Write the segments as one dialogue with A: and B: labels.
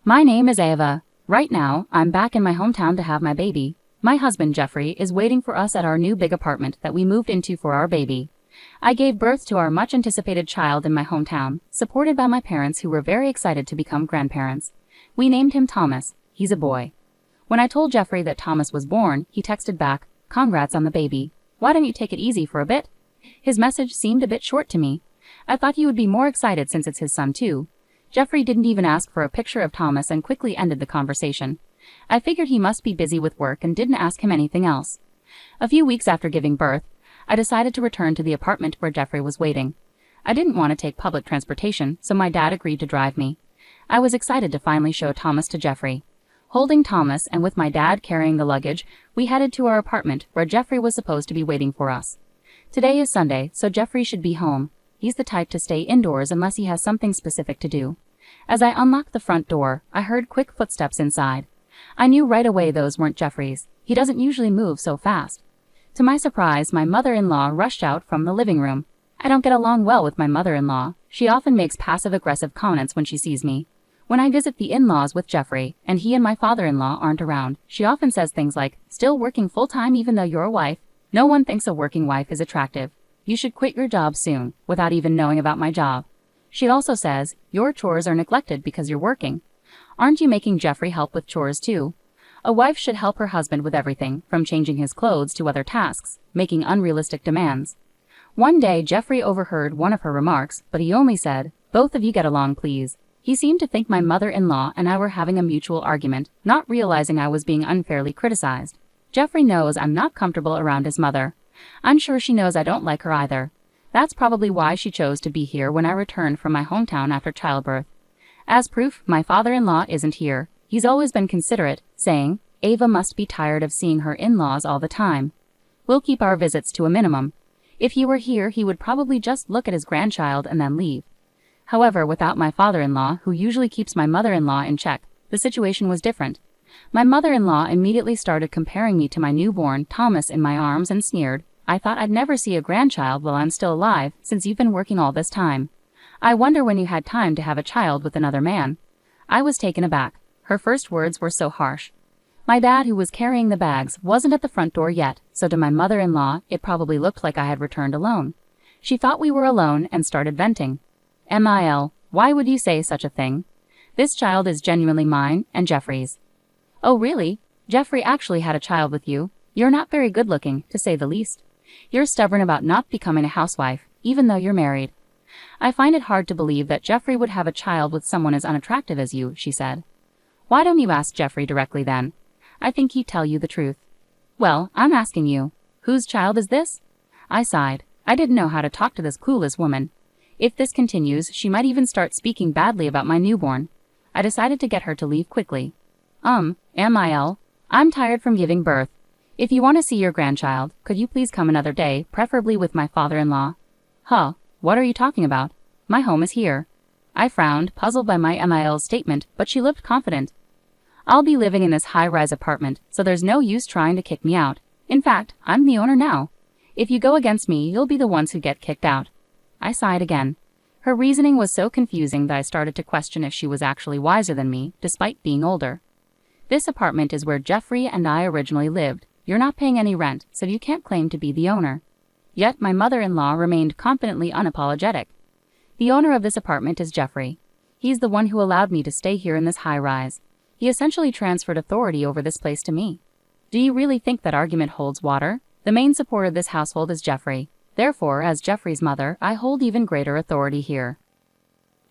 A: My name is Ava. Right now, I'm back in my hometown to have my baby. My husband Jeffrey is waiting for us at our new big apartment that we moved into for our baby. I gave birth to our much anticipated child in my hometown, supported by my parents who were very excited to become grandparents. We named him Thomas. He's a boy. When I told Jeffrey that Thomas was born, he texted back, "Congrats on the baby. Why don't you take it easy for a bit?" His message seemed a bit short to me. I thought he would be more excited since it's his son too. Jeffrey didn't even ask for a picture of Thomas and quickly ended the conversation. I figured he must be busy with work and didn't ask him anything else. A few weeks after giving birth, I decided to return to the apartment where Jeffrey was waiting. I didn't want to take public transportation, so my dad agreed to drive me. I was excited to finally show Thomas to Jeffrey. Holding Thomas and with my dad carrying the luggage, we headed to our apartment where Jeffrey was supposed to be waiting for us. Today is Sunday, so Jeffrey should be home. He's the type to stay indoors unless he has something specific to do. As I unlocked the front door, I heard quick footsteps inside. I knew right away those weren't Jeffrey's. He doesn't usually move so fast. To my surprise, my mother-in-law rushed out from the living room. I don't get along well with my mother-in-law. She often makes passive-aggressive comments when she sees me. When I visit the in-laws with Jeffrey, and he and my father-in-law aren't around, she often says things like, "Still working full-time even though you're a wife? No one thinks a working wife is attractive. You should quit your job soon," without even knowing about my job. She also says, "Your chores are neglected because you're working. Aren't you making Jeffrey help with chores too?" A wife should help her husband with everything, from changing his clothes to other tasks, making unrealistic demands. One day, Jeffrey overheard one of her remarks, but he only said, "Both of you get along, please." He seemed to think my mother-in-law and I were having a mutual argument, not realizing I was being unfairly criticized. Jeffrey knows I'm not comfortable around his mother. I'm sure she knows I don't like her either. That's probably why she chose to be here when I returned from my hometown after childbirth. As proof, my father-in-law isn't here. He's always been considerate, saying, "Ava must be tired of seeing her in-laws all the time. We'll keep our visits to a minimum." If he were here, he would probably just look at his grandchild and then leave. However, without my father-in-law, who usually keeps my mother-in-law in check, the situation was different. My mother-in-law immediately started comparing me to my newborn, Thomas, in my arms and sneered, "I thought I'd never see a grandchild while I'm still alive, since you've been working all this time. I wonder when you had time to have a child with another man." I was taken aback. Her first words were so harsh. My dad, who was carrying the bags, wasn't at the front door yet, so to my mother-in-law, it probably looked like I had returned alone. She thought we were alone and started venting. "Mil, why would you say such a thing? This child is genuinely mine and Jeffrey's." "Oh really? Jeffrey actually had a child with you? You're not very good looking, to say the least. You're stubborn about not becoming a housewife, even though you're married." "I find it hard to believe that Jeffrey would have a child with someone as unattractive as you," she said. "Why don't you ask Jeffrey directly then? I think he'd tell you the truth." "Well, I'm asking you. Whose child is this?" I sighed. I didn't know how to talk to this clueless woman. If this continues, she might even start speaking badly about my newborn. I decided to get her to leave quickly. Mil, I'm tired from giving birth. If you want to see your grandchild, could you please come another day, preferably with my father-in-law?" "Huh, what are you talking about? My home is here." I frowned, puzzled by my Mil's statement, but she looked confident. "I'll be living in this high-rise apartment, so there's no use trying to kick me out. In fact, I'm the owner now. If you go against me, you'll be the ones who get kicked out." I sighed again. Her reasoning was so confusing that I started to question if she was actually wiser than me, despite being older. "This apartment is where Jeffrey and I originally lived. You're not paying any rent, so you can't claim to be the owner." Yet my mother-in-law remained confidently unapologetic. "The owner of this apartment is Jeffrey. He's the one who allowed me to stay here in this high-rise. He essentially transferred authority over this place to me." Do you really think that argument holds water? The main support of this household is Jeffrey. Therefore, as Jeffrey's mother, I hold even greater authority here.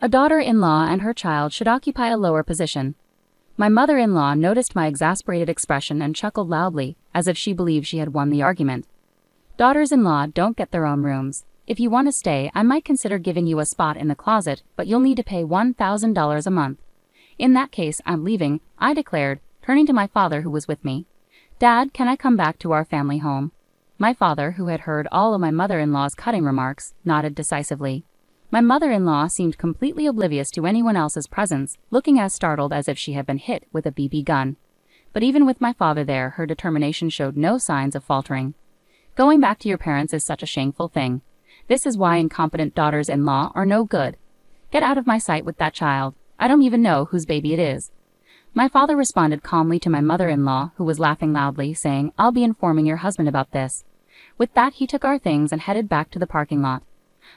A: A daughter-in-law and her child should occupy a lower position. My mother-in-law noticed my exasperated expression and chuckled loudly, as if she believed she had won the argument. "Daughters-in-law don't get their own rooms. If you want to stay, I might consider giving you a spot in the closet, but you'll need to pay $1,000 a month." "In that case, I'm leaving," I declared, turning to my father who was with me. "Dad, can I come back to our family home?" My father, who had heard all of my mother-in-law's cutting remarks, nodded decisively. My mother-in-law seemed completely oblivious to anyone else's presence, looking as startled as if she had been hit with a BB gun. But even with my father there, her determination showed no signs of faltering. "Going back to your parents is such a shameful thing. This is why incompetent daughters-in-law are no good. Get out of my sight with that child. I don't even know whose baby it is." My father responded calmly to my mother-in-law, who was laughing loudly, saying, "I'll be informing your husband about this." With that, he took our things and headed back to the parking lot.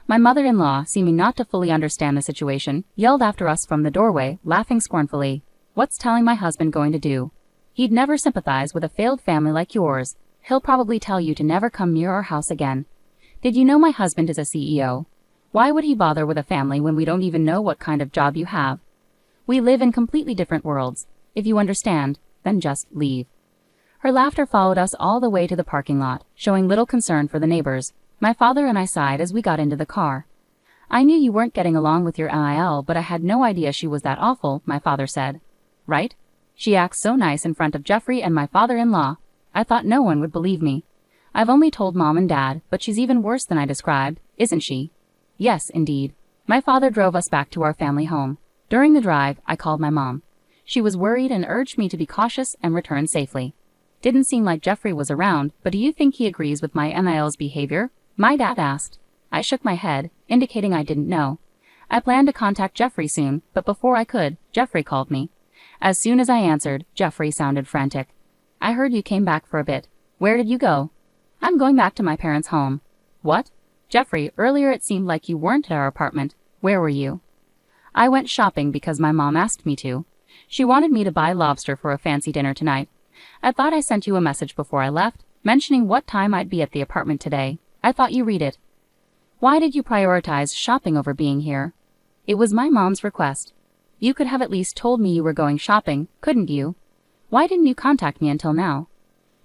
A: My mother-in-law, seeming not to fully understand the situation, yelled after us from the doorway, laughing scornfully. "What's telling my husband going to do? He'd never sympathize with a failed family like yours. He'll probably tell you to never come near our house again. Did you know my husband is a CEO? Why would he bother with a family when we don't even know what kind of job you have? We live in completely different worlds. If you understand, then just leave." Her laughter followed us all the way to the parking lot, showing little concern for the neighbors. My father and I sighed as we got into the car. "I knew you weren't getting along with your NIL, but I had no idea she was that awful," my father said. "Right? She acts so nice in front of Jeffrey and my father-in-law. I thought no one would believe me. I've only told Mom and Dad, but she's even worse than I described, isn't she?" "Yes, indeed." My father drove us back to our family home. During the drive, I called my mom. She was worried and urged me to be cautious and return safely. "Didn't seem like Jeffrey was around, but do you think he agrees with my NIL's behavior?" my dad asked. I shook my head, indicating I didn't know. I planned to contact Jeffrey soon, but before I could, Jeffrey called me. As soon as I answered, Jeffrey sounded frantic. "I heard you came back for a bit. Where did you go?" "I'm going back to my parents' home." "What?" "Jeffrey, earlier it seemed like you weren't at our apartment. Where were you?" "I went shopping because my mom asked me to. She wanted me to buy lobster for a fancy dinner tonight. I thought I sent you a message before I left, mentioning what time I'd be at the apartment today. I thought you read it." "Why did you prioritize shopping over being here?" "It was my mom's request." "You could have at least told me you were going shopping, couldn't you? Why didn't you contact me until now?"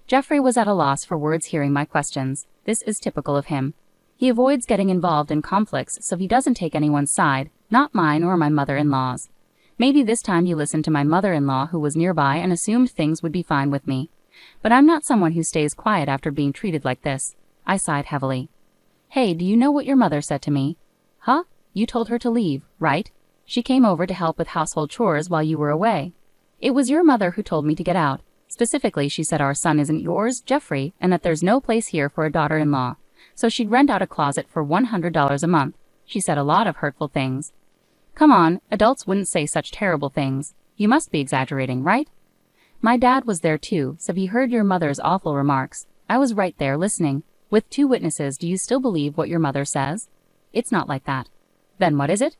A: Jeffrey was at a loss for words hearing my questions. This is typical of him. He avoids getting involved in conflicts so he doesn't take anyone's side, not mine or my mother-in-law's. Maybe this time he listened to my mother-in-law who was nearby and assumed things would be fine with me. But I'm not someone who stays quiet after being treated like this. I sighed heavily. "Hey, do you know what your mother said to me?" "Huh? You told her to leave, right? She came over to help with household chores while you were away." "It was your mother who told me to get out. Specifically, she said our son isn't yours, Jeffrey, and that there's no place here for a daughter-in-law. So she'd rent out a closet for $100 a month. She said a lot of hurtful things." "Come on, adults wouldn't say such terrible things. You must be exaggerating, right?" "My dad was there too, so he heard your mother's awful remarks. I was right there listening. With 2 witnesses, do you still believe what your mother says?" "It's not like that." "Then what is it?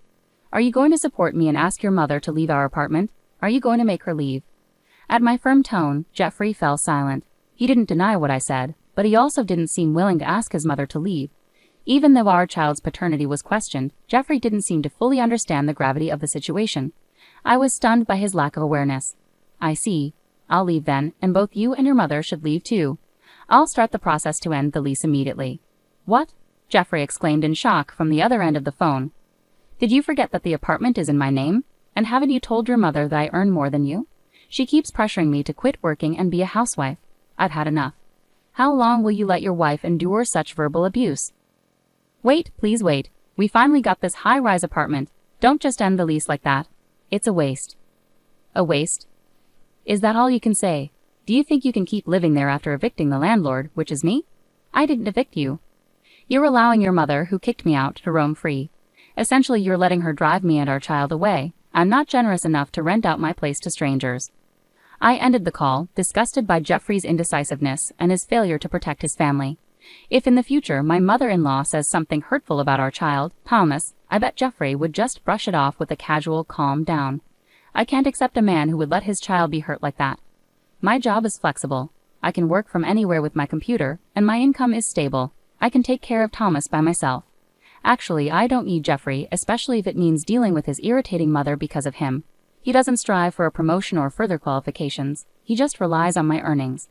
A: Are you going to support me and ask your mother to leave our apartment? Are you going to make her leave?" At my firm tone, Jeffrey fell silent. He didn't deny what I said, but he also didn't seem willing to ask his mother to leave. Even though our child's paternity was questioned, Jeffrey didn't seem to fully understand the gravity of the situation. I was stunned by his lack of awareness. "I see. I'll leave then, and both you and your mother should leave too. I'll start the process to end the lease immediately." "What?" Jeffrey exclaimed in shock from the other end of the phone. "Did you forget that the apartment is in my name? And haven't you told your mother that I earn more than you? She keeps pressuring me to quit working and be a housewife. I've had enough. How long will you let your wife endure such verbal abuse?" "Wait, please wait. We finally got this high-rise apartment. Don't just end the lease like that. It's a waste." "A waste? Is that all you can say? Do you think you can keep living there after evicting the landlord, which is me? I didn't evict you. You're allowing your mother, who kicked me out, to roam free. Essentially, you're letting her drive me and our child away. I'm not generous enough to rent out my place to strangers." I ended the call, disgusted by Jeffrey's indecisiveness and his failure to protect his family. If in the future my mother-in-law says something hurtful about our child, Thomas, I bet Jeffrey would just brush it off with a casual calm down. I can't accept a man who would let his child be hurt like that. My job is flexible. I can work from anywhere with my computer, and my income is stable. I can take care of Thomas by myself. Actually, I don't need Jeffrey, especially if it means dealing with his irritating mother because of him. He doesn't strive for a promotion or further qualifications. He just relies on my earnings.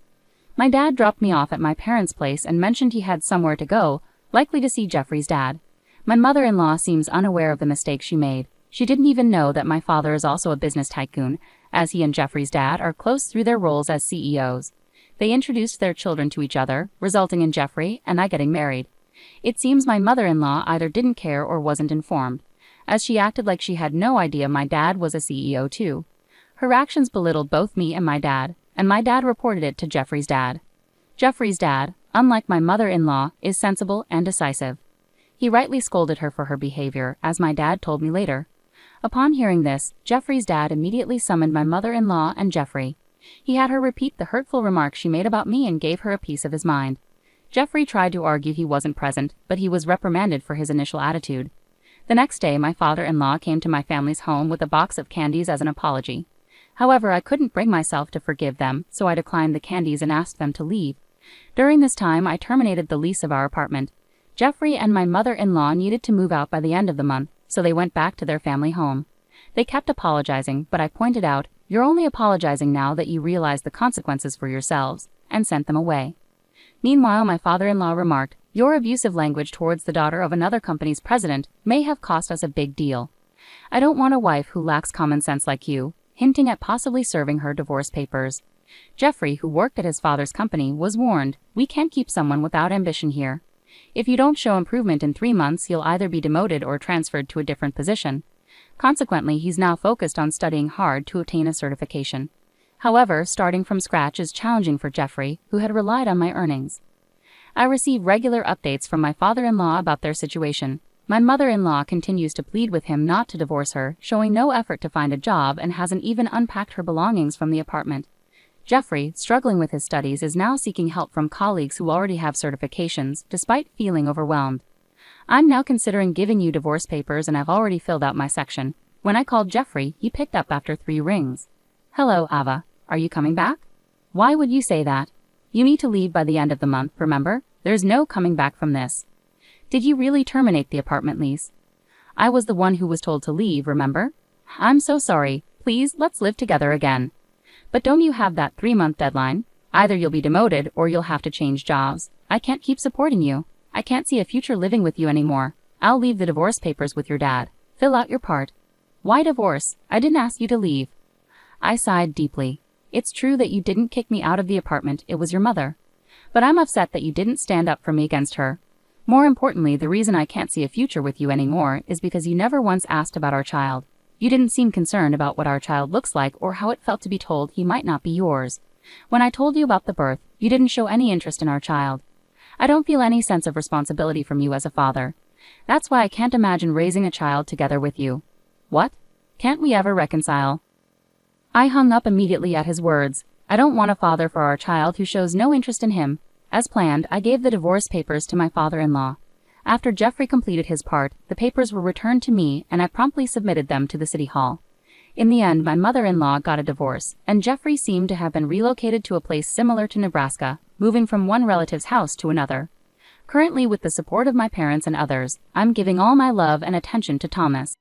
A: My dad dropped me off at my parents' place and mentioned he had somewhere to go, likely to see Jeffrey's dad. My mother-in-law seems unaware of the mistake she made. She didn't even know that my father is also a business tycoon, as he and Jeffrey's dad are close through their roles as CEOs. They introduced their children to each other, resulting in Jeffrey and I getting married. It seems my mother-in-law either didn't care or wasn't informed, as she acted like she had no idea my dad was a CEO too. Her actions belittled both me and my dad reported it to Jeffrey's dad. Jeffrey's dad, unlike my mother-in-law, is sensible and decisive. He rightly scolded her for her behavior, as my dad told me later. Upon hearing this, Jeffrey's dad immediately summoned my mother-in-law and Jeffrey. He had her repeat the hurtful remarks she made about me and gave her a piece of his mind. Jeffrey tried to argue he wasn't present, but he was reprimanded for his initial attitude. The next day, my father-in-law came to my family's home with a box of candies as an apology. However, I couldn't bring myself to forgive them, so I declined the candies and asked them to leave. During this time, I terminated the lease of our apartment. Jeffrey and my mother-in-law needed to move out by the end of the month, so they went back to their family home. They kept apologizing, but I pointed out, "You're only apologizing now that you realize the consequences for yourselves," and sent them away. Meanwhile, my father-in-law remarked, "Your abusive language towards the daughter of another company's president may have cost us a big deal. I don't want a wife who lacks common sense like you," hinting at possibly serving her divorce papers. Jeffrey, who worked at his father's company, was warned, "We can't keep someone without ambition here. If you don't show improvement in 3 months, you'll either be demoted or transferred to a different position." Consequently, he's now focused on studying hard to obtain a certification. However, starting from scratch is challenging for Jeffrey, who had relied on my earnings. I receive regular updates from my father-in-law about their situation. My mother-in-law continues to plead with him not to divorce her, showing no effort to find a job and hasn't even unpacked her belongings from the apartment. Jeffrey, struggling with his studies, is now seeking help from colleagues who already have certifications, despite feeling overwhelmed. "I'm now considering giving you divorce papers and I've already filled out my section." When I called Jeffrey, he picked up after 3 rings. "Hello, Ava. Are you coming back?" "Why would you say that? You need to leave by the end of the month, remember? There's no coming back from this." "Did you really terminate the apartment lease?" "I was the one who was told to leave, remember?" "I'm so sorry. Please, let's live together again." "But don't you have that 3-month deadline? Either you'll be demoted or you'll have to change jobs. I can't keep supporting you. I can't see a future living with you anymore. I'll leave the divorce papers with your dad. Fill out your part." "Why divorce? I didn't ask you to leave." I sighed deeply. "It's true that you didn't kick me out of the apartment, it was your mother. But I'm upset that you didn't stand up for me against her. More importantly, the reason I can't see a future with you anymore is because you never once asked about our child. You didn't seem concerned about what our child looks like or how it felt to be told he might not be yours. When I told you about the birth, you didn't show any interest in our child. I don't feel any sense of responsibility from you as a father. That's why I can't imagine raising a child together with you." "What? Can't we ever reconcile?" I hung up immediately at his words. I don't want a father for our child who shows no interest in him. As planned, I gave the divorce papers to my father-in-law. After Jeffrey completed his part, the papers were returned to me and I promptly submitted them to the city hall. In the end, my mother-in-law got a divorce, and Jeffrey seemed to have been relocated to a place similar to Nebraska, moving from one relative's house to another. Currently, with the support of my parents and others, I'm giving all my love and attention to Thomas.